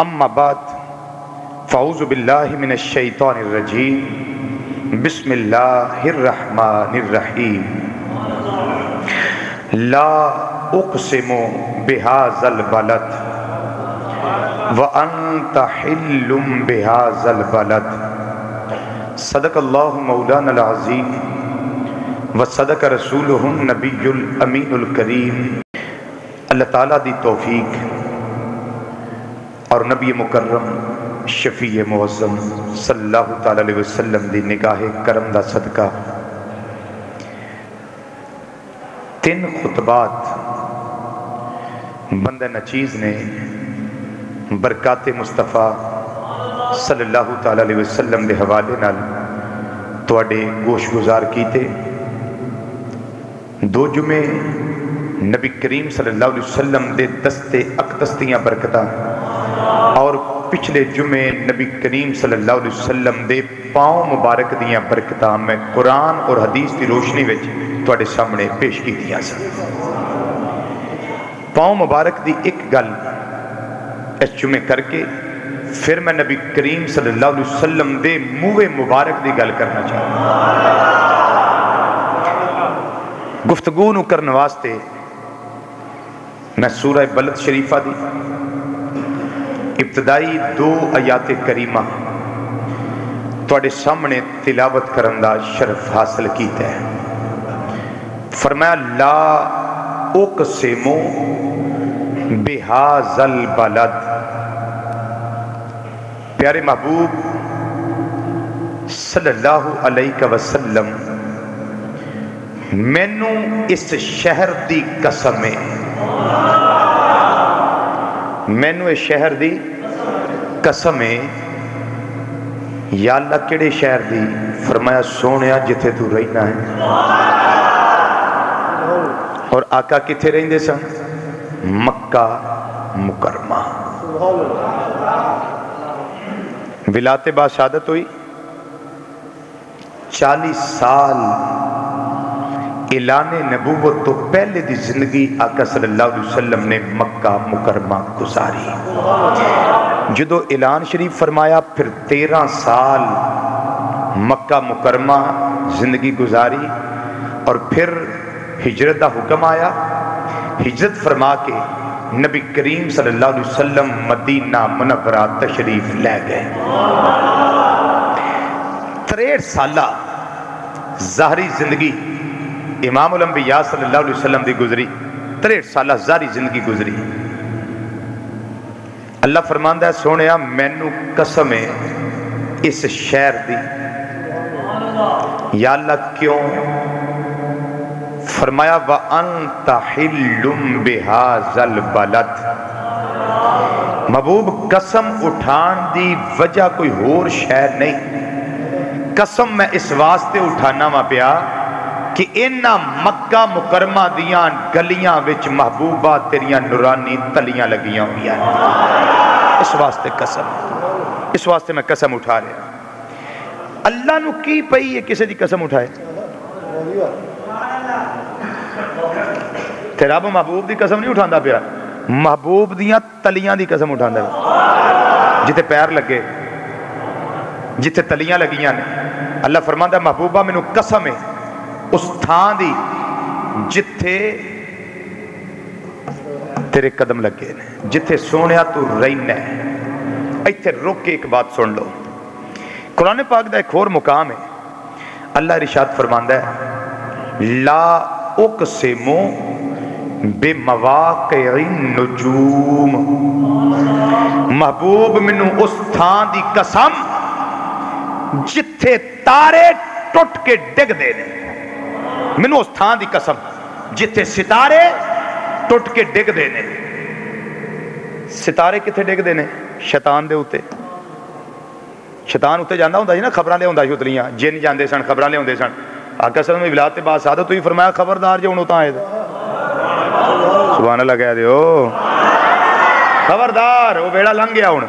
اما بعد فاعوذ باللہ من الشیطان الرجیم بسم اللہ الرحمن الرحیم لا اقسم بهذا البلد وانت حل بهذا البلد صدق اللہ مولانا العظیم وصدق رسولہ النبی الامین الکریم۔ اللہ تعالیٰ دی توفیق اور نبی مکرم شفیع معظم صلی اللہ تعالیٰ علیہ وسلم دی نگاہ کرم دا صدقہ 3 خطبات بندہ نچیز نے برکات مصطفیٰ صلی اللہ تعالیٰ علیہ وسلم دے حوالے نال تواڈے گوش گزار کیتے۔ 2 جمعے نبی کریم صلی اللہ علیہ وسلم دے دستے اقدستیاں برکتاں اور پچھلے جمعے نبی کریم صلی اللہ علیہ وسلم دے پاؤں مبارک دیاں برکتاں میں قرآن اور حدیث دی روشنی وچ تواڈے سامنے پیش کیتیاں سن۔ پاؤں مبارک دی ایک گل اس جمعے کر کے پھر میں نبی کریم صلی اللہ علیہ وسلم دے منہ مبارک دی گل کرنا چاہتا ہوں۔ گفتگو نو کرن واسطے میں سورہ بلد شریفہ دی ابتدائی 2 آیات کریمہ تواڈے سامنے تلاوت کرن دا شرف حاصل کیتا ہے۔ فرمایا لا اقسم بہذا البلد، پیارے محبوب صلی اللہ علیہ وسلم مینوں اس شہر دی قسم ہے، مینوں اس شہر دی قسم ہے۔ یا اللہ کیڑے شہر دی؟ فرمایا سونیا جتھے تو رہنا ہے۔ اور آقا کتھے رہندے سن؟ مکہ مکرمہ۔ ولایت با شہادت ہوئی 40 سال اعلان نبوت تو پہلے دی زندگی آقا صلی اللہ علیہ وسلم نے مکہ مکرمہ گزاری۔ جدو اعلان شریف فرمایا پھر 13 سال مکہ مکرمہ زندگی گزاری اور پھر ہجرت دا حکم آیا۔ ہجرت فرما کے نبی کریم صلی اللہ علیہ وسلم مدینہ منورہ تشریف لے گئے۔ 63 سالہ ظاہری زندگی امام الانبیاء صلی اللہ علیہ وسلم دی گزری، 63 سالہ ظاہری زندگی گزری۔ اللہ فرماندہ ہے سونیا مینوں قسم ہے اس شہر دی۔ یا اللہ کیوں؟ فرمایا وَأَنْتَ حِلٌّ بِهَذَا الْبَلَدِ، محبوب قسم اٹھان دی وجہ کوئی اور شہر نہیں، قسم میں اس واسطے اٹھانا وا پیا کہ انہاں مکہ مکرمہ دیاں گلیاں وچ محبوبہ تیریاں نورانی تلیاں لگیاں ہوئیاں، اس واسطے قسم، اس واسطے میں قسم اٹھا رہا۔ اللہ نو کی پئی ہے کسے دی قسم اٹھائے؟ تے رب محبوب دی قسم نہیں اٹھاندا پیا، محبوب دیاں تلیاں دی قسم اٹھاندا پیا، جتے پیر لگے جتے تلیاں لگیاں نے۔ اللہ فرماندا محبوبہ مینوں قسم ہے اس تھان دی جتھے تیرے قدم لگے نے، جتھے سونیا تو رہنا ہے۔ ایتھے رک کے ایک بات سن لو، قرآن پاک دا ایک اور مقام ہے، اللہ ارشاد فرماندا ہے لا اقسم بمواقع النجوم، محبوب منو اس تھان دی قسم جتھے تارے ٹوٹ کے ڈگ دے نے، منو اس تھان دی قسم جتھے ستارے ٹوٹ کے ڈگ دے نے۔ ستارے کتھے ڈگ دے نے؟ شیطان دے ہوتے، شیطان ہوتے جاندہ ہوندہ جی نا، خبران لے ہوندہ شتلیاں، جن جاندے سن، خبران لے ہوندے سن۔ آقا صلی اللہ علیہ وسلم ولایت با سعادت ہوئی، فرمایا خبردار جو انہوں تاں آئے دے، سبحان اللہ کہہ دے ہو، خبردار وہ بیڑا لنگ گیا ہوں،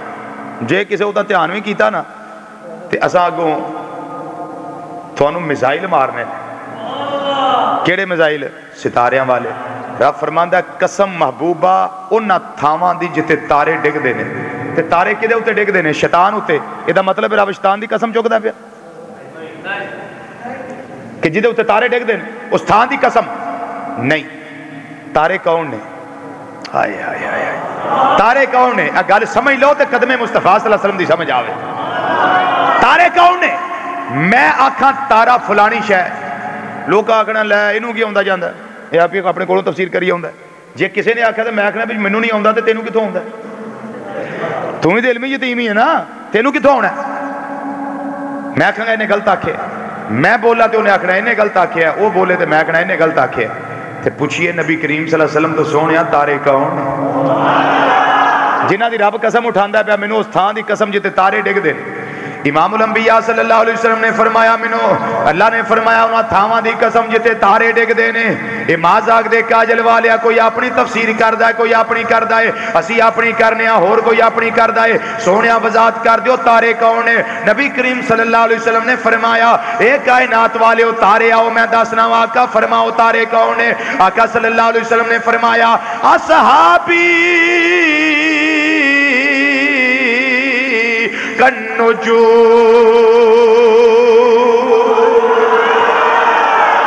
جے کسے ہوتا تیانوی کیتا نا تے اساں آگوں تھوانوں میزائل مارنے۔ کیڑے میزائل؟ ستاریاں والے۔ رب فرماندہ قسم محبوبہ انہاں تھاواں دی جتے تارے ڈگ دینے، تے تارے کدے اتنے ڈگتے ہیں؟ شیطان اتنے. یہ مطلب رب شیطان کی قسم چکتا پیا کہ جہدے اتنے تارے ڈگتے ہیں اس تھان کی قسم نہیں. تارے کون نے؟ ہائے ہائے ہائے تارے کون نے؟ گل سمجھ لو تے قدم مصطفیٰ صلی اللہ علیہ وسلم دی سمجھ آوے. تارے کون نے؟ میں آکھاں تارا فلانی شے، لوگ آکھنا لے اینوں کی آندا جاندا ہے، یہ آپ اپنے کولوں تفسیر کری آندا ہے. جے کسی نے آکھیا تے میں آکھنا بھی مینوں نہیں آندا تے تینوں کتھوں آندا ہے؟ تو ہی تے علمی یتیمی ہے نا، تینوں کتھوں آنا ہے؟ میں آکھاں گا انہیں غلط آکھیا، میں بولا تے انہیں آکھنا انہیں غلط آکھیا، وہ بولے تے میں آکھنا انہیں غلط آکھیا. تے پوچھئے نبی کریم صلی اللہ علیہ وسلم تو سونیا تارے کون جنہ دی رب قسم اٹھاندا پیا مینوں اس تھان دی قسم جتے تارے ڈگ دے. امام الانبیاء صلی اللہ علیہ وسلم نے فرمایا مینوں اللہ نے فرمایا انہاں تھاواں دی قسم جتے تارے ڈگ دے نے. اے مازاق دے کاجل والیا کوئی اپنی تفسیر کردا ہے، کوئی اپنی کردا ہے، اسی اپنی کرنے ہاں، ہور کوئی اپنی کردا ہے. سونیا وضاحت کر دیو تارے کون نے؟ نبی کریم صلی اللہ علیہ وسلم نے فرمایا اے کائنات والے تارے آؤ میں دسنا وا. آقا فرماؤ تارے کون نے؟ آقا صلی اللہ علیہ وسلم نے فرمایا اصحابی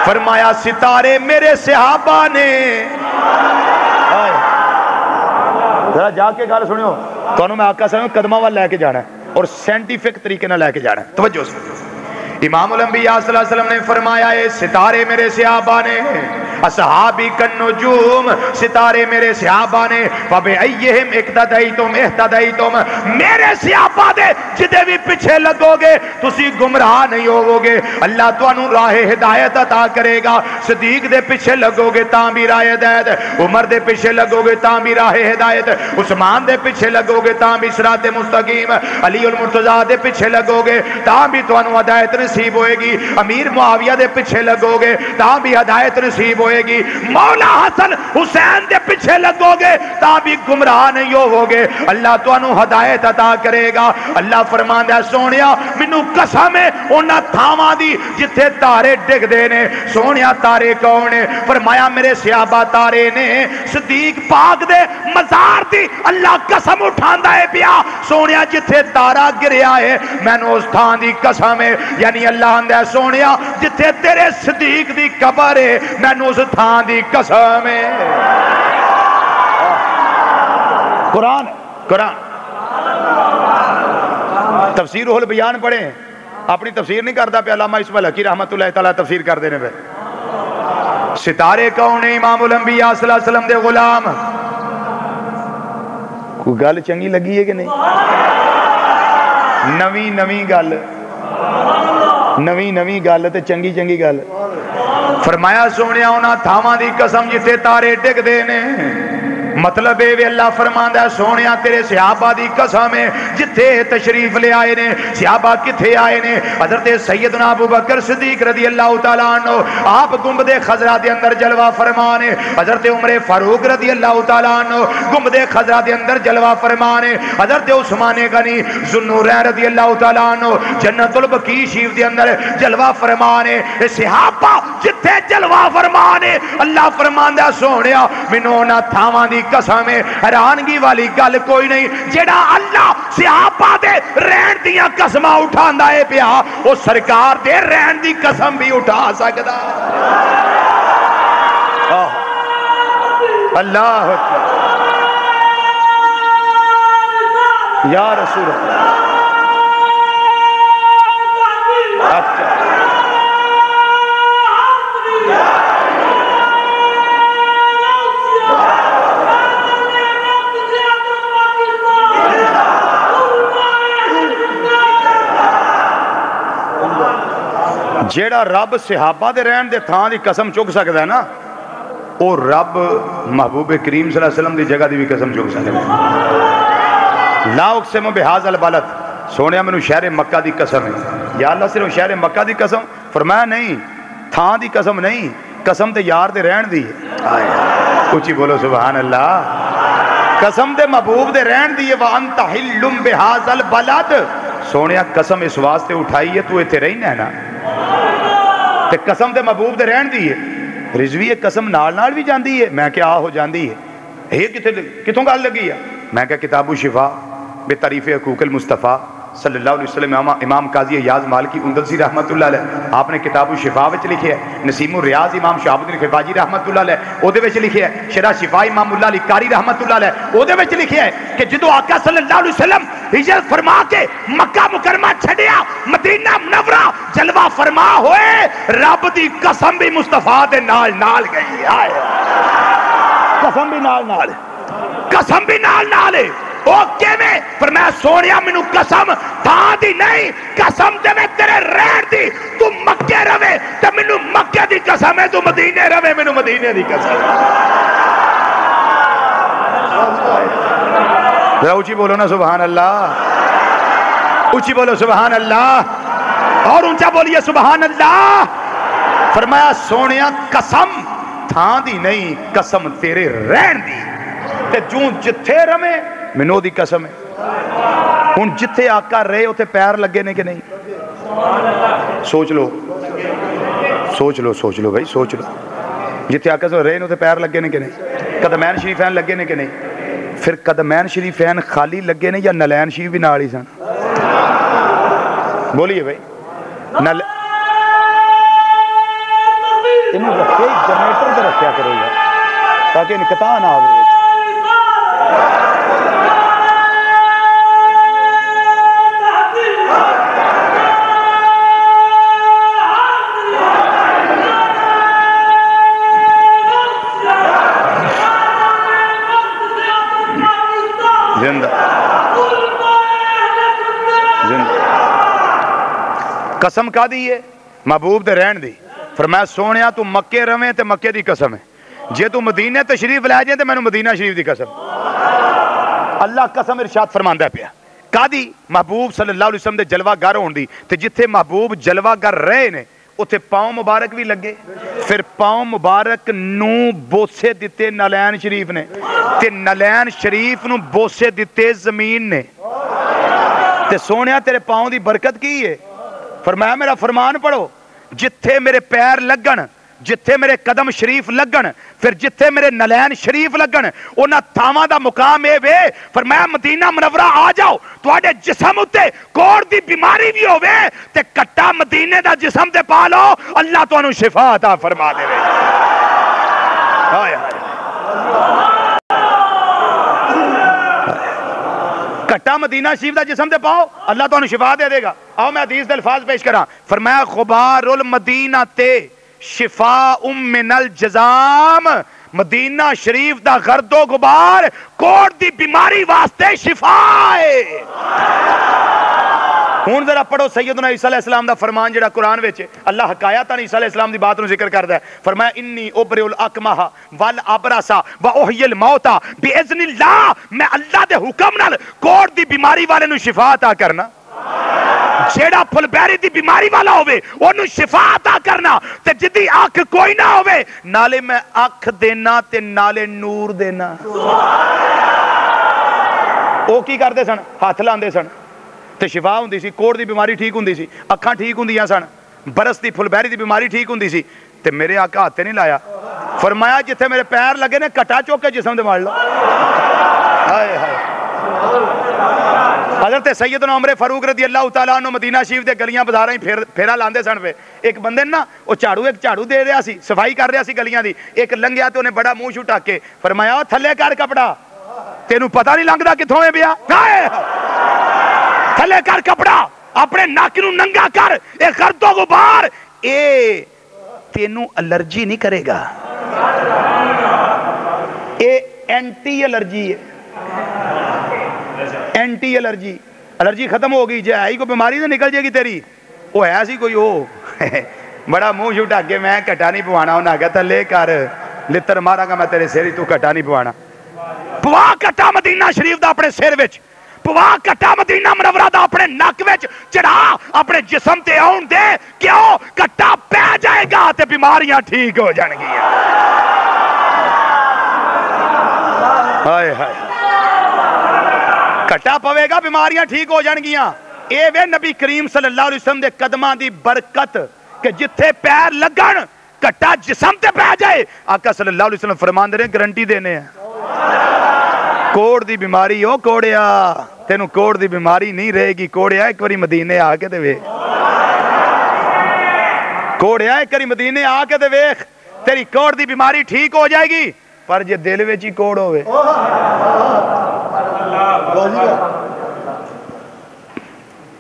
فرمایا ستارے میرے صحابہ نے. ذرا جا کے گل سنو، تو میں آقا صلی اللہ علیہ وسلم قدمہ وال لے کے جانا ہے اور سینٹیفک طریقے نہ لے کے جانا ہے. توجہ سے امام الانبیاء صلی اللہ علیہ وسلم نے فرمایا اے ستارے میرے صحابہ نے، اصحابی کالنجوم ستارے میرے صحابہ نے، فبأیہم اقتدیتم اہتدیتم میرے صحابہ دے جدے بھی پیچھے لگو گے تسی گمراہ نہیں ہوو گے، اللہ تانوں راہ ہدایت عطا کرے گا. صدیق دے پیچھے لگو گے تاں بھی راہ ہدایت، عمر دے پیچھے لگو گے تاں بھی راہ ہدایت، عثمان دے پیچھے لگو گے تاں بھی صراط مستقیم، علی المرتضیٰ دے پیچھے لگو گے تاں بھی تانوں ہدایت نصیب ہوئے گی، امیر معاویہ دے پیچھے لگو گے تاں بھی ہدایت نصیب ہوئے گی، مولا حسن حسین دے پیچھے لگو گے تاں بھی گمراہ نہیں ہوو گے، اللہ تانوں ہدایت عطا کرے گا. اللہ فرماندا ہے سونیا مینوں قسم ہے انہاں تھاواں دی جتھے تارے ڈگ دے نے. سونیا تارے کون نے؟ فرمایا میرے صحابہ تارے نے. صدیق پاک دے مزار دی اللہ قسم اٹھاندا ہے پیا سونیا جتھے تارا گریا ہے مینوں اس تھان دی قسم ہے، یعنی اللہ آندا ہے سونیا جتھے تیرے صدیق دی قبر ہے مینوں اس تھان دی قسم ہے. قرآن قرآن تفسیر روح البیان پڑھیں، اپنی تفسیر نہیں کرتا پہ علامہ اسماعیل حقی رحمت اللہ تعالیٰ تفسیر کر دینے پہ. ستارے کون ہیں؟ امام الانبیاء صلی اللہ علیہ وسلم دے غلام. کوئی گل چنگی لگی ہے کہ نہیں؟ نویں گل، نویں گل تے چنگی چنگی گل. فرمایا سونیا انہاں تھاواں دی قسم جتے تارے ڈگ دے نے. مطلب اے وی اللہ فرماندا ہے سونیا تیرے صحابہ دی قسم ہے جتھے تشریف لے آئے نے. صحابہ کتھے آئے نے؟ حضرت سیدنا ابو بکر صدیق رضی اللہ تعالیٰ عنہ آپ گنبد خضرا دے اندر جلوہ فرمانے، حضرت عمر فاروق رضی اللہ تعالیٰ عنہ گنبد خضرا دے اندر جلوہ فرمانے، حضرت عثمان غنی ذوالنورین رضی اللہ تعالیٰ عنہ جنت البقیع شریف دے اندر جلوہ فرمانے. صحابہ جتھے جلوہ فرمانے اللہ فرماندا سونیا مینوں انہاں تھاواں دی قسم ہے. حیرانگی والی گل کوئی نہیں، جڑا اللہ صحابہ دے رہن دیاں قسماں اٹھاندا ہے پیا او سرکار دے رہن دی قسم بھی اٹھا سکدا. اللہ یا رسول اللہ. جیڑا رب صحابہ دے رہن دے تھان دی قسم چک سکتا ہے نا او رب محبوب کریم صلی اللہ علیہ وسلم دی جگہ دی بھی قسم چک سکتا ہے. لا اقسم بہذا البلد سونیا منو شہر مکہ دی قسم ہے. یا اللہ صرف شہر مکہ دی قسم؟ فرمایا نہیں، تھان دی قسم نہیں، قسم تے یار دے رہن دی. اونچی بولو سبحان اللہ. قسم دے محبوب دے رہن دی وانت حل بہذا البلد. سونیا قسم اس واسطے اٹھائی ہے تو ایتھے رہنا ہے نا، تے قسم دے محبوب دے رہن دی ہے. رضوی قسم نال بھی جاندی ہے. میں کیا ہو جاندی ہے یہ کتوں گل لگی ہے؟ میں کہا کتاب الشفا بے تعریف حقوق المصطفیٰ صلی اللہ علیہ وسلم امام قاضی ایاز مالکی اندلسی رحمت اللہ علیہ آپ نے کتاب الشفا وچ لکھے ہے، نسیم الریاض امام شہاب الدین خفاجی رحمت اللہ علیہ او دے وچ لکھے ہے، شرح شفا امام اللہ علی قاری رحمت اللہ علیہ او دے وچ لکھے ہے کہ جدو آقا صلی اللہ علیہ وسلم ہجرت فرما کے مکہ مکرمہ چھڈیا مدینہ منورہ جلوہ فرما ہوئے، رب دی قسم بھی مصطفیٰ دے نال نال گئی آئے، قسم بھی نال نال، قسم بھی نال نال ہے اوکے میں فرمایا سونیا منو قسم تھا دی نہیں قسم دے میں تیرے رہن دی تو مکے روے تے منو مکے دی قسم ہے تو مدینے روے منو مدینے دی قسم ذرا اونچی بولو نا سبحان اللہ، اونچی بولو سبحان اللہ اور اونچا بولیے سبحان اللہ۔ فرمایا سونیا قسم تھا دی نہیں قسم تیرے رہن دی تے جوں جتھے روے منو دی قسم ہے۔ ہن جتھے آقا رہے ہوتے پیر لگے نے کہ نہیں؟ سوچ لو سوچ لو سوچ لو بھائی سوچ لو، جتھے آقا سے رہے ہوتے پیر لگے نے کہ نہیں؟ قدمین شریفین لگے نے کہ نہیں؟ پھر قدمین شریفین خالی لگے نے یا نلین شریف بھی نال ہی سن؟ بولیے بھائی انہوں رکھے جنریٹر پہ رکھیا کرو گا تاکہ انقطاع نہ آوے۔ زندہ قسم کا دی ہے محبوب دے رہن دی، فرمایا سونیا تو مکے رویں تے مکے دی قسم ہے، جے تو مدینے تشریف لے جائیں تے میں نے مدینہ شریف دی قسم۔ اللہ قسم ارشاد فرماندا پیا کا دی محبوب صلی اللہ علیہ وسلم دے جلوہ گر ہون دی، تے جتھے محبوب جلوہ گر رہے نے اتھے پاؤں مبارک بھی لگے، پھر پاؤں مبارک نو بوسے دیتے نلین شریف نے تے نلین شریف نو بوسے دیتے زمین نے تے سونیا تیرے پاؤں دی برکت کی ہے؟ فرمایا میرا فرمان پڑھو جتھے میرے پیر لگن جتھے میرے قدم شریف لگن پھر جتھے میرے نلین شریف لگن انہاں تھاواں دا مقام اے وے، فرمایا مدینہ منورہ آ جاؤ تواڈے جسم اُتے کوڑ دی بیماری بھی ہوے تے کٹا مدینے دا جسم تے پا لو اللہ تانوں شفا عطا فرما دے وے۔ ہائے ہائے کٹا مدینہ شریف دا جسم دے پاؤ اللہ تانوں شفا دے دے گا۔ آؤ میں حدیث دے الفاظ پیش کراں، فرمایا غبار المدینہ تے شفاء من الجزام، مدینہ شریف دا غرد و غبار کوڑ دی بیماری واسطے شفا ہے۔ ہون ذرا پڑھو سیدنا عیسیٰ علیہ السلام دا فرمان جڑا قرآن وچ اللہ حکایتاً عیسیٰ علیہ السلام دی بات نو ذکر کردا ہے، فرمایا انی ابرئ الاکمہ والابرص واحیی الموتى باذن اللہ، میں اللہ دے حکم نال کوڑ دی بیماری والے نو شفا عطا کرنا، جیڑا پھل بیری دی بیماری والا ہوئے انہوں شفا عطا کرنا، تے جدی آنکھ کوئی نہ ہوئے نالے میں آنکھ دینا تے نالے نور دینا۔ او کی کردے سن؟ ہاتھ لاندے سن تے شفا ہوندی سی، کوڑ دی بیماری ٹھیک ہوندی سی، اکھاں ٹھیک ہوندیاں سن، برس دی پھل بیری دی بیماری ٹھیک ہوندی سی، تے میرے آقا ہاتھ نہیں لایا، فرمایا جتھے میرے پیر لگے نے کٹا چوک کے جسم دے مار لو۔ ہائے ہائے حضرت سیدنا عمر فاروق رضی اللہ تعالیٰ عنہ مدینہ شریف دے گلیاں بازاراں ہی پھیرا لاندے سن پہ، ایک بندے نا وہ جھاڑو دے رہا سی، صفائی کر رہا سی گلیاں دی، ایک لنگیا تے انہیں بڑا منہ چھٹا کے فرمایا تھلے کر کپڑا، تینوں پتہ نہیں لنگدا کتھوں ہے پیا، تھلے کر کپڑا، اپنے ناک نوں ننگا کر، اے گرد و غبار اے تینوں الرجی نہیں کرے گا، اے اینٹی الرجی ہے، اینٹی الرجی، الرجی ختم ہو گئی، جائے ہی کوئی بیماری تو نکل جائے گی تیری، وہ ہے سی کوئی ہو بڑا منہ چھٹا کے میں کٹا نہیں پوانا، انہاں کہتا لے کر لتر مارا گا میں تیرے سیری تو کٹا نہیں پوانا، پوا کٹا مدینہ شریف دا اپنے سیر وچ، پوا کٹا مدینہ منورہ دا اپنے نک وچ چڑھا، اپنے جسم تے آن دے، کیوں کٹا پہ جائے گا تے بیماریاں ٹھیک ہو جان گی۔ ہائے ہائے کٹا پوے گا بیماریاں ٹھیک ہو جان گیاں، اے وے نبی کریم صلی اللہ علیہ وسلم دے قدماں دی برکت کہ جتھے پیر لگن کٹا جسم تے پہ جائے، آقا صلی اللہ علیہ وسلم فرمان دے رہے گارنٹی دینے ہیں، کوڑ دی بیماری ہو کوڑیا تینوں کوڑ دی بیماری نہیں رہے گی کوڑیا ایک باری مدینے آ کے دے ویکھ کوڑیا ایک باری مدینے آ کے دے ویکھ تیری کوڑ دی بیماری ٹھیک ہو جائے گی پر جے دل وچ ہی کوڑ ہوے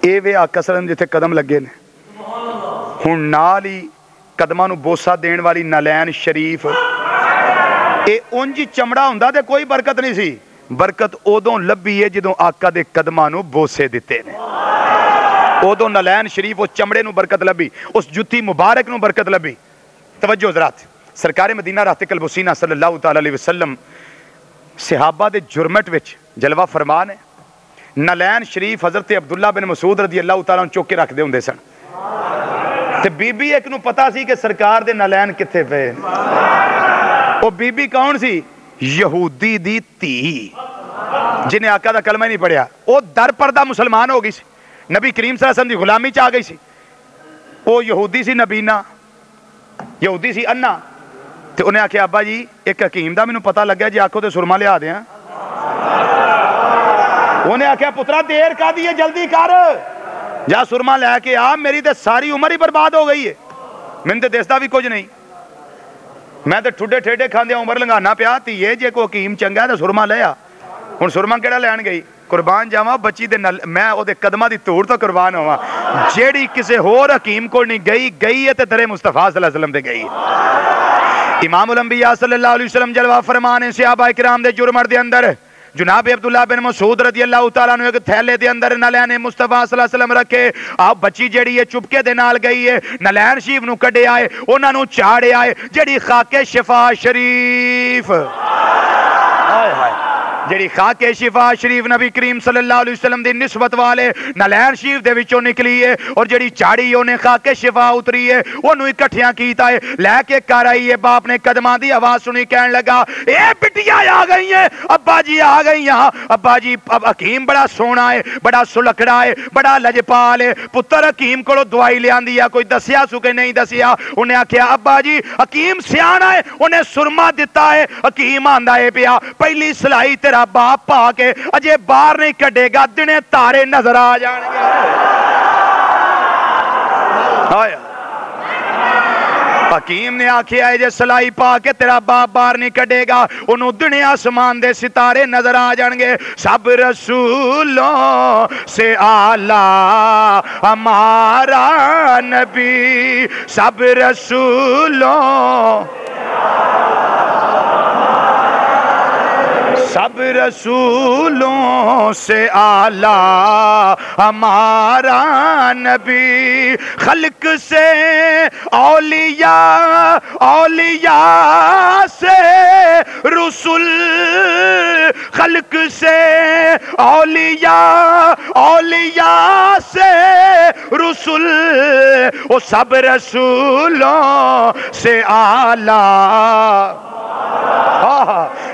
اے وے آقا صلی اللہ علیہ وسلم جتھے قدم لگے نے ہن نال ہی قدماں نو بوسا دین والی نالین شریف اے اونج چمڑا ہوندا تے کوئی برکت نہیں سی برکت ادوں لبھی ہے جدوں آقا دے قدماں نو بوسے دتے نے ادوں نالین شریف اس چمڑے نو برکت لبھی اس جتی مبارک نو برکت لبھی توجہ حضرات سرکار مدینہ راتق البسینہ صلی اللہ تعالی علیہ وسلم صحابہ دے جرمٹ وچ جلوہ فرمان ہے نالین شریف حضرت عبداللہ بن مسعود رضی اللہ تعالیٰ عنہ چوک کے رکھ دے ہوندے سن تے بی بی ایک نو پتا سی کہ سرکار دے نالین کتھے پے او بی بی کون سی یہودی دی تی جنہیں آقا دا کلمہ نہیں پڑھیا او در پردہ مسلمان ہو گئی سی نبی کریم صلی اللہ علیہ وسلم دی غلامی چاہ گئی سی او یہودی سی نبینا یہودی سی انا تے انہیں آکھیا ابا جی ایک حکیم دا میں پتہ لگ گیا جی آنکھوں تے سرما لیا دیا انہیں آکھیا پترا دیر کا دیئے جلدی کر جا سرما لے کے آ میری تے ساری عمر ہی برباد ہو گئی ہے میں تے دیستا بھی کچھ نہیں میں تے ٹھڈے ٹھیڈے کھاندے عمر لنگانا پیا تی یہ جے کو حکیم چنگا ہے تے سرما لیا ہن سرما کیڑا لین گئی قربان جاواں بچی دے میں او دے قدماں دی توڑ تو قربان ہوواں جیڑی کسے ہور حکیم کو نہیں گئی ہے تے در مصطفیٰ صلی اللہ علیہ وسلم دے گئی امام الانبیاء صلی اللہ علیہ وسلم جلوہ فرمانے صحابہ کرام دے جرمٹ دے اندر جناب عبداللہ بن مسعود رضی اللہ تعالیٰ عنہ ایک تھیلے دے اندر نالین مصطفیٰ صلی اللہ علیہ وسلم رکھے آپ بچی جیڑی ہے چپکے دے نال گئی ہے نالین شریف نو کڈے آئے انہاں نو چاڑے آئے جیڑی خاک شفا شریف جیڑی خاک شفا شریف نبی کریم صلی اللہ علیہ وسلم دی نسبت والے نالین شریف دے وچوں نکلی ہے اور جیڑی چاڑی انہیں خاک شفا اتری ہے انہوں اکٹھیاں کیتا ہے لے کے کر آئی ہے باپ نے قدماں دی آواز سنی کہنے لگا اے بٹیاں آ گئی ہیں ابا جی آ گئی ہیں ابا جی حکیم بڑا سونا ہے بڑا سلکڑا ہے بڑا لجپال ہے پتر حکیم کو دوائی لے آندی ہے کوئی دسیا سکے نہیں دسیا انہیں آکھیا ابا جی حکیم سیانا ہے انہیں سرما دیتا ہے حکیم آندا ہے پیا پہلی سلائی تیرا باپ پا کے اجے باہر نہیں کڈے گا دنے تارے نظر آ جان گے حکیم نے آکھیا ہے جے سلائی پا کے تیرا باپ باہر نہیں کڈے گا انہوں دنے آسمان دے ستارے نظر آ جان گے سب رسولوں سے اعلیٰ ہمارا نبی سب رسولوں سب رسولوں سے اعلیٰ ہمارا نبی خلق سے اولیاء اولیاء سے رسول خلق سے اولیاء اولیاء سے رسول وہ سب رسولوں سے اعلیٰ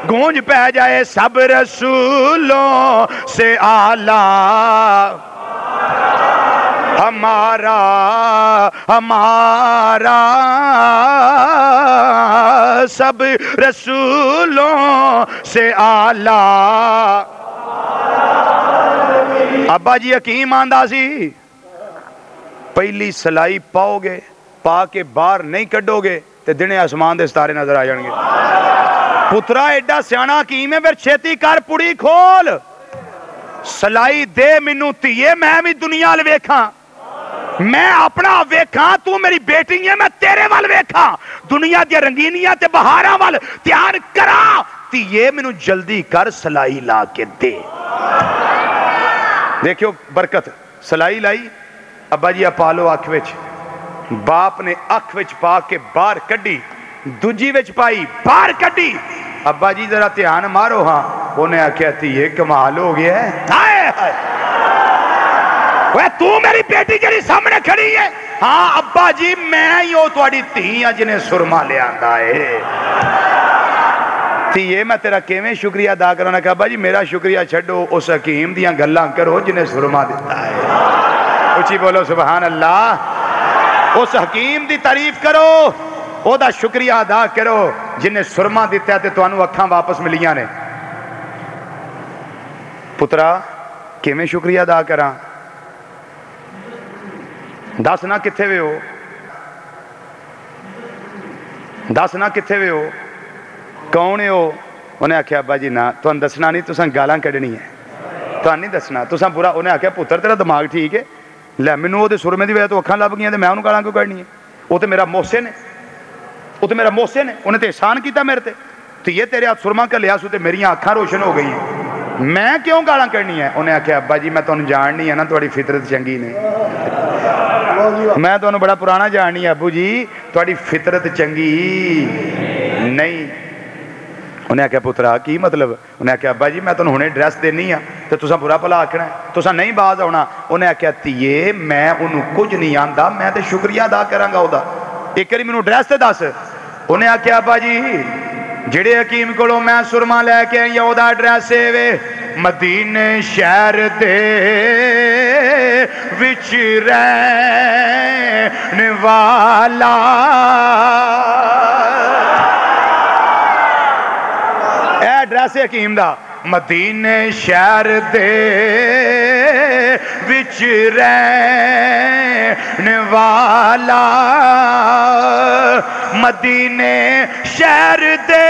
گونج پہ جائے سب رسولوں سے اعلیٰ ہمارا ہمارا سب رسولوں سے اعلیٰ ابا جی حکیم آندہ سی پہلی سلائی پاؤ گے پا کے باہر نہیں کڈو گے تے دنے آسمان دے ستارے نظر آ جان گے پترا ایڈا سیانا حکیم ہے پھر چھیتی کر پڑی کھول سلائی دے مینوں تیے میں بھی دنیا لے ویکھاں میں اپنا ویکھاں تو میری بیٹی ہے میں تیرے وال ویکھاں دنیا دی رنگینیاں تے بہاراں وال تیار کراں تیے مینوں جلدی کر سلائی لا کے دے دیکھو برکت سلائی لائی ابا جی پالو اکھ وچ باپ نے اکھ وچ پا کے باہر کڈی دوجی وچ پائی باہر کڈی ابا جی ذرا دھیان مارو ہاں انہیں آکھیا تھی یہ کمال ہو گیا ہے ہائے ہائے وہ تو میری بیٹی جڑی سامنے کھڑی ہے ہاں ابا جی میں ہی ہوں تہاڈی دھی ہاں جنہیں سرما لے آندا ہے تھی یہ میں تیرا کیویں شکریہ ادا کرنا کہ ابا جی میرا شکریہ چھڈو اس حکیم دیاں گلاں کرو جنہیں سرما دیتا ہے اچھی بولو سبحان اللہ اس حکیم دی تعریف کرو او دا شکریہ ادا کرو جنہیں سرما دیتا ہے تو انہوں اکھاں واپس ملیاں نے پترا کیویں شکریہ ادا کراں؟ دس نہ کتھے وے ہو، دس نہ کتھے وے ہو، کون ہو؟ انہیں آخیا ابا جی نہ تمہیں دسنا نہیں، تساں گالاں کڈنی ہے، تمہیں نہیں دسنا تساں برا۔ انہیں آخیا پتر تیرا دماغ ٹھیک ہے؟ لے مینوں وہ سرمے دی وجہ تو اکھاں لب گئیں تے میں انہوں گالاں کیوں کڈنی ہے؟ وہ تو میرا محسن ہے، وہ تو میرا محسن ہے، انہیں تو احسان کیتا میرے تے، تو یہ تیرے ہاتھ سرما کر لیا سو تے میری اکھاں روشن ہو گئی ہیں، میں کیوں گالاں کڈنی ہے؟ انہیں آخیا ابا جی میں تمہیں جاننی ہے نا، تھوڑی فطرت چنگی نہیں، میں تمہیں بڑا پرانا جاننی ہے ابو جی، تھوڑی فطرت چنگی نہیں۔ انہیں آخیا پترا کی مطلب؟ انہیں آخیا ابا جی میں تمہیں ہنے ڈریس دینی ہاں تو تساں برا بھلا آکھنا ہے، تساں نہیں باز آنا۔ انہیں آخیا تیے میں انہوں کچھ نہیں آندا، میں تے شکریہ ادا کراں گا او دا، ایک واری مینوں ڈریس تے دس۔ انہیں آخیا ابا جی جڑے حکیم کولوں میں سرما لے کے آئی او دا ڈریس وے مدینے شہر دے وچ رہن والا، اے ڈریس حکیم دا، مدینے شہر دے وچ رہن والا، مدینے شہر دے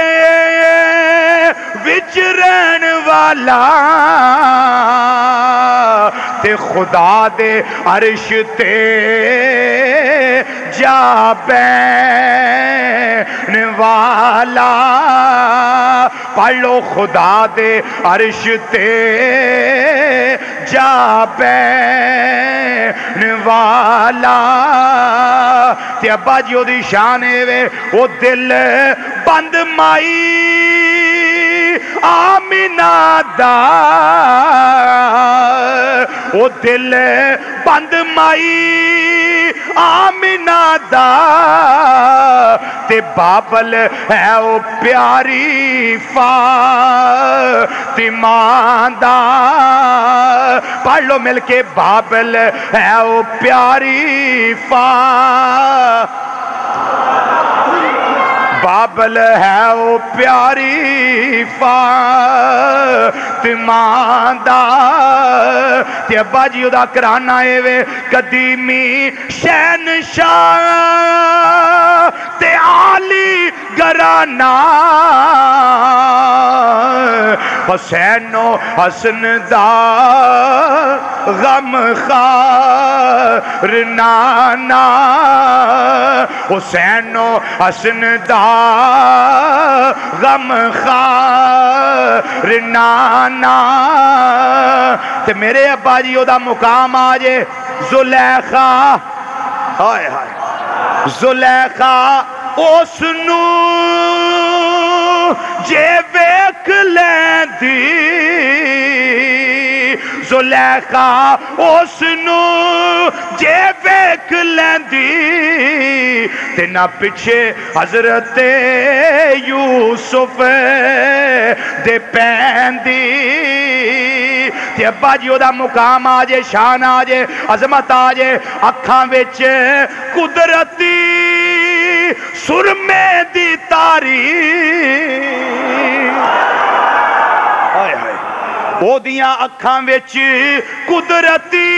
وچ رہن والا، تے خدا دے عرش تے جا بین والا، پڑھ لو خدا دے عرش تے جا بین والا، تے ابا جی او دی شان وے او دل بند مائی آمینہ دا، او دل بند مائی آمینہ دا، تے بابل ہے او پیاری فاطمہ دا، پڑھ لو مل کے بابل ہے او پیاری بابل ہے او پیاری فاطمہ دا، تے ابا جی دا کرانا اے وے قدیمی شہنشاہ تے عالی گرانا، حسین و حسن دا غم خار نانا، حسین و حسن دا غم خار نانا، تے میرے ابا جی او دا مقام آجے زلیخا، ہائے ہائے زلیخا اس نو جے ویکھ لیندی، زلیخا اس نو جے ویکھ لیندی، تے نہ پچھے حضرت یوسف دے پیندی، تے ابا جی او دا مقام آجے، شان آجے، عظمت آجے، اکھاں وچ قدرتی سرمے دی تاری، ہائے ہائے او دیاں اکھاں وچ قدرتی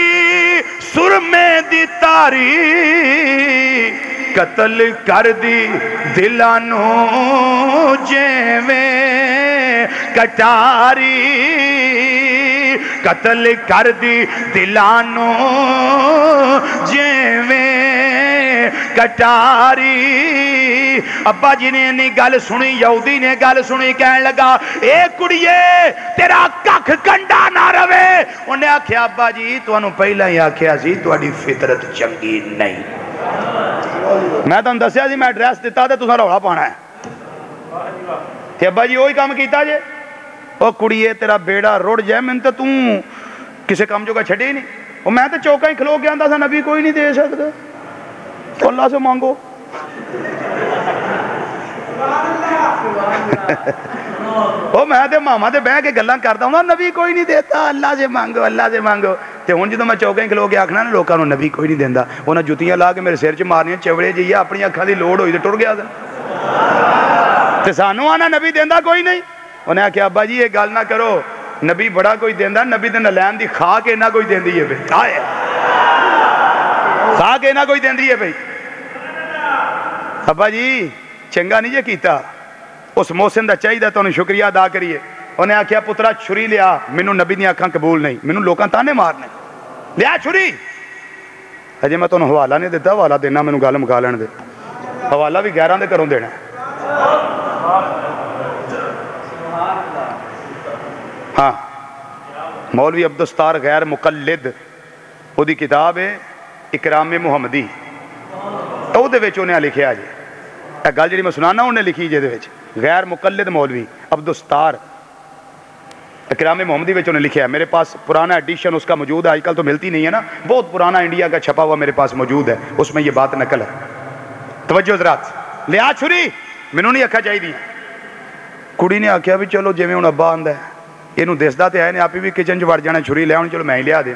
سرمے دی تاری، قتل کر دی دلانوں جیویں کٹاری، قتل کر دی دلانوں جیویں کٹاری۔ ابا جی نے نہیں گل سنی، یہودی نے گل سنی، کہنے لگا اے کڑیے تیرا ککھ کنڈا نہ روے۔ انہیں آکھیا ابا جی تو انہوں پہلا ہی آکھیا سی تواڈی فطرت چنگی نہیں، میں تو دسیا سی میں ایڈریس دیتا تے تساں رولا پانا ہے، تے ابا جی وہی کام کیتا جے، او کڑیے تیرا بیڑا رڑ جائے، میں تو توں کسے کام جو کا چھڑے ہی نہیں، اور میں تو چوکا ہی کھلو گیا اندھا سا نبی کوئی نہیں دے سکتا، تو اللہ سے مانگو۔ وہ میں تے ماما تے بہ کے گلاں کرتا ہوں نبی کوئی نہیں دیتا، اللہ سے مانگو اللہ سے مانگو، تے ہن جدوں میں چوکا ہی کھلو کے آکھنا نا لوکاں نوں نبی کوئی نہیں دیندا، انہاں جُتیاں لا کے میرے سر چ مارنیاں، چوڑے جی اپنی اکھاں دی لوڑ ہوئی تے ٹر گیا تے سانوں آنا نبی دیندا کوئی نہیں۔ انہیں آکھیا ابا جی یہ گل نہ کرو، نبی بڑا کوئی دیندہ، نبی دے نلین دی کھا کے نہ کوئی دیندی ہے بھئی، کھا کے نہ کوئی دیندی ہے بھئی۔ ابا جی چنگا نہیں جے کیتا، اس محسن دا چاہیے تو انہیں شکریہ ادا کریے۔ انہیں آکھیا پترا چھری لیا، مینوں نبی دی آنکھاں قبول نہیں، مینوں لوکاں تانے مارنے، لیا چھری۔ اجے میں تو انہوں حوالہ نہیں دیتا، حوالہ دینا مینوں گل مکا لین دے، حوالہ بھی غیراں دے کروں دینا۔ ہاں مولوی عبدالستار غیر مقلد وہ دی کتاب ہے اکرام محمدی، او دے وچ انہیں لکھیا جی، اے گل جڑی میں سنانا انہیں لکھی جے دے وچ، غیر مقلد مولوی عبدالستار اکرام محمدی وچ انہیں لکھیا ہے۔ میرے پاس پرانا ایڈیشن اس کا موجود ہے، آج کل تو ملتی نہیں ہے نا، بہت پرانا انڈیا کا چھپا ہوا میرے پاس موجود ہے، اس میں یہ بات نقل ہے۔ توجہ حضرات، لیا چھری، مینوں نہیں آکھا چاہیے۔ کڑی نے آکھیا بھی چلو جویں ہن ابا آندا ہے، اینوں دسدا تے ہے نے آپ بھی کچن چ وڑ جانا چھری لے آؤ، چلو میں ہی لیا دے۔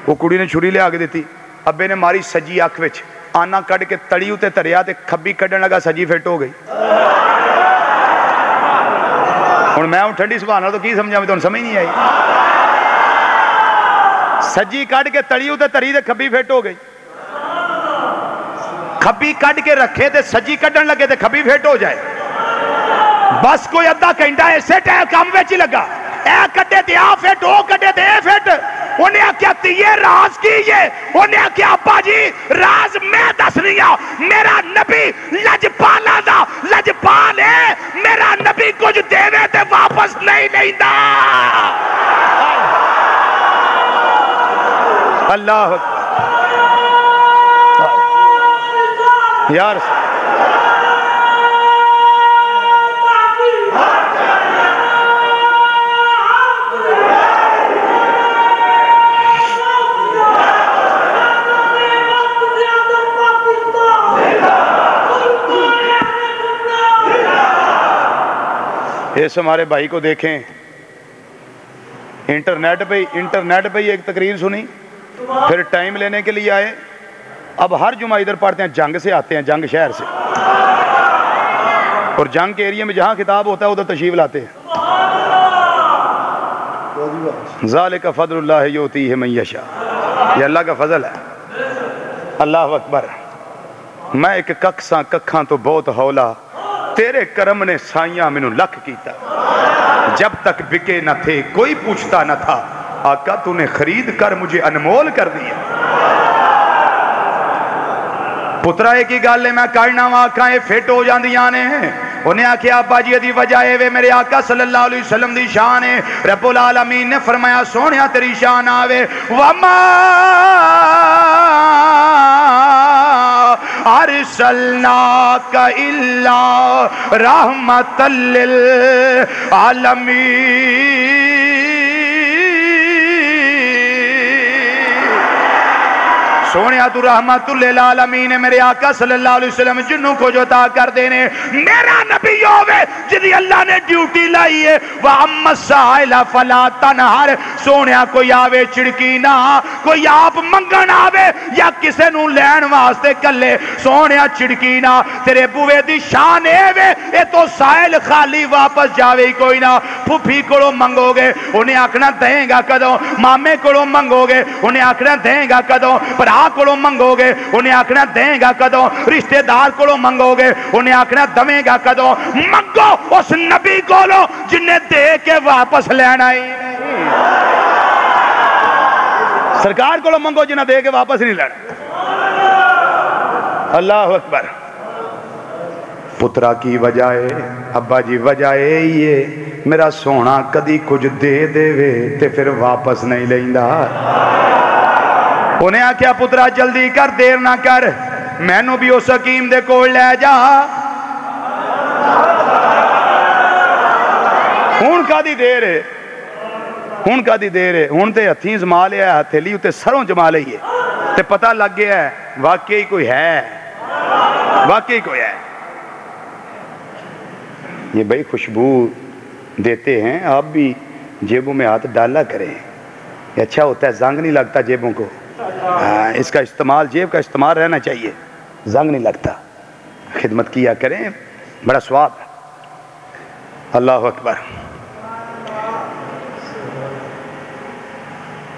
وہ کڑی نے چھری لیا کے دیتی، ابے نے ماری سجی اکھ وچ، آنا کڈ کے تڑی اتے تریا تے کھبی کڈن لگا، سجی فٹ ہو گئی۔ ہن میں ٹھنڈی سبحان اللہ تو کی سمجھا، میں تو سمجھ نہیں آئی۔ سجی کڈ کے تڑی اتے تری تے کھبی فٹ ہو گئی، کھبی کڈ کے رکھے تے سجی کڈن لگے تے کھبی فٹ ہو جائے۔ بس کوئی ادھا گھنٹہ اسے ٹائم کام وچ ہی لگا، اے کڈے تے آ فٹ، او کڈے تے اے فٹ۔ انہیں آکھیا تیے راز کی یہ، انہیں آکھیا ابا جی راز میں دس رہی ہوں، میرا نبی لجپالا دا لجپال ہے، میرا نبی کچھ دیوے تے واپس نہیں لیندا۔ اللہ یار اس ہمارے بھائی کو دیکھیں، انٹرنیٹ پہ ہی ایک تقریر سنی، پھر ٹائم لینے کے لیے آئے، اب ہر جمعہ ادھر پڑھتے ہیں، جنگ سے آتے ہیں، جنگ شہر سے، اور جنگ کے ایریے میں جہاں خطاب ہوتا ہے ادھر تشریف لاتے ہیں۔ ذالک فضل اللہ یؤتیہ من یشاء، یہ اللہ کا فضل ہے۔ اللہ اکبر۔ میں ایک ککساں ککھاں تو بہت ہولا، تیرے کرم نے سائیاں منو لکھ کیتا، جب تک بکے نہ تھے کوئی پوچھتا نہ تھا، آقا تو نے خرید کر مجھے انمول کر دیا۔ پترا ایک ہی گالے میں کرنا واقعہ فٹ ہو جاندیاں نے، انہیں آکھیا ابا جی دی وجہ ہے میرے آقا صلی اللہ علیہ وسلم دی شان ہے۔ رب العالمین نے فرمایا سونیا تیری شان آوے، وما ارسلناک الا رحمت للعالمین۔ سونیا تو رحمت للعالمین ہے، میرے آقا صلی اللہ علیہ وسلم جنوں کو جو عطا کر دینے، میرا نبی ہوئے جدی اللہ نے ڈیوٹی لائی ہے، وَأَمَّا السَّائِلَ فَلَا تَنْهَرْ۔ سونیا کوئی آوے چڑکی نہ، کوئی آپ منگن آوے یا کسے نو لین واسطے کلے، سونیا چڑکی نہ، تیرے بوے دی شان ہے اے تو سائل خالی واپس جاوے کوئی نہ۔ پھوپھی کولو منگو گے انہیں آکھنا دیں گا کدوں، مامے کولو منگو گے انہیں آکھنا دیں گا کدوں، برا کولو منگو گے انہیں آکھنا دیں گا کدوں، رشتہ دار کولو منگو گے انہیں آکھنا دمیں گا کدوں۔ منگو اس نبی کولو جنہیں دے کے واپس لینا ہی نہیں، سرکار کولو منگو جنہیں دے کے واپس نہیں لینا۔ اللہ اکبر۔ پترا کی وجہ ہے ابا جی، وجہ ہے یہ میرا سونا کدی کچھ دے دے وے تے پھر واپس نہیں لیندا۔ انہیں آکھیا پترا جلدی کر، دیر نہ کر، میں نو بھی اس حکیم دے کول لے جا۔ ہون کا دی دیر ہے، ہون کا دی دیر ہے، ہون تے ہتھیں زما لیا ہے، ہتھیلی تے سروں جما لئی ہے، تے پتہ لگ گیا ہے واقعی کوئی ہے، واقعی کوئی ہے۔ یہ بھائی خوشبو دیتے ہیں، آپ بھی جیبوں میں ہاتھ ڈالا کریں، یہ اچھا ہوتا ہے، زنگ نہیں لگتا جیبوں کو، اس کا استعمال، جیب کا استعمال رہنا چاہیے، زنگ نہیں لگتا، خدمت کیا کریں، بڑا ثواب ہے۔ اللہ اکبر۔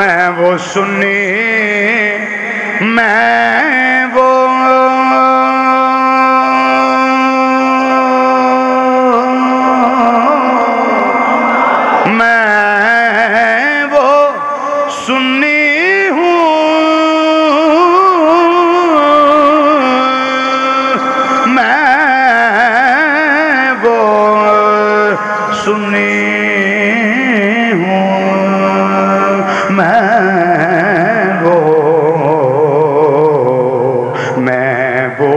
میں وہ سنی میں وہ سنی ہوں میں وہ سنی ہوں میں وہ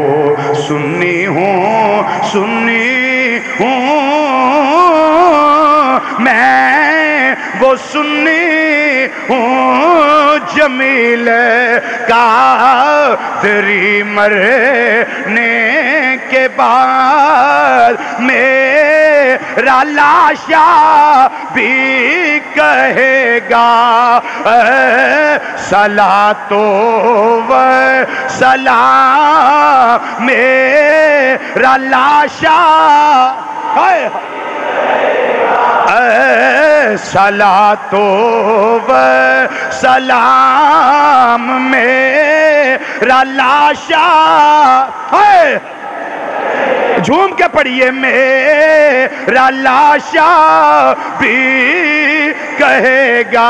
سنی ہوں میں وہ سنی ہوں جمیل قادری مرنے کے بعد میرا لاشا بھی کہے گا صلاۃ و سلام میرا لاشا صلاۃ و سلام میرا لاشا جھوم کے پڑھیے میرا لاشا بھی کہے گا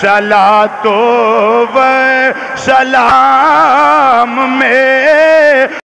صلاۃ و سلام میں